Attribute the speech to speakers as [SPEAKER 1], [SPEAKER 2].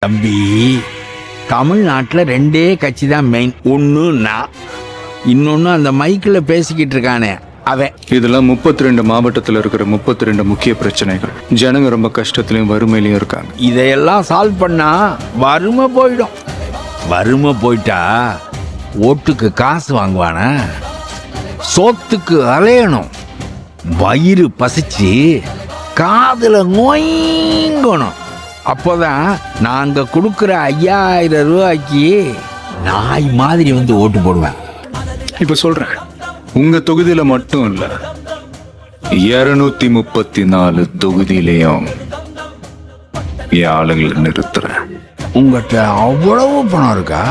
[SPEAKER 1] தம்பி, தமிழ்நாட்டில் 2 கட்சி தான் மெயின். ஒன்று நான், இன்னொன்று அந்த மைக்கில் பேசிக்கிட்டு இருக்கானே அவன்.
[SPEAKER 2] இதெல்லாம் 32 மாவட்டத்தில் இருக்கிற 32 முக்கிய பிரச்சனைகள். ஜனங்க ரொம்ப கஷ்டத்துலையும் வறுமையிலையும் இருக்காங்க.
[SPEAKER 1] இதையெல்லாம் சால்வ் பண்ணா வறுமை போயிடும். வறுமை போயிட்டா ஓட்டுக்கு காசு வாங்குவானா? சோத்துக்கு அலையணும். வயிறு பசிச்சு காதுல நோய்ங்கணும். அப்போதான் நாங்க கொடுக்குற 5000 ரூபாய்க்கு நாய் மாதிரி வந்து ஓட்டு போடுவேன்.
[SPEAKER 2] இப்ப சொல்றேன், உங்க தொகுதியில மட்டும் இல்ல, 234 தொகுதியிலையும் என் ஆளுங்களை நிறுத்துறேன்.
[SPEAKER 1] உங்கள்கிட்ட அவ்வளவு பணம் இருக்கா?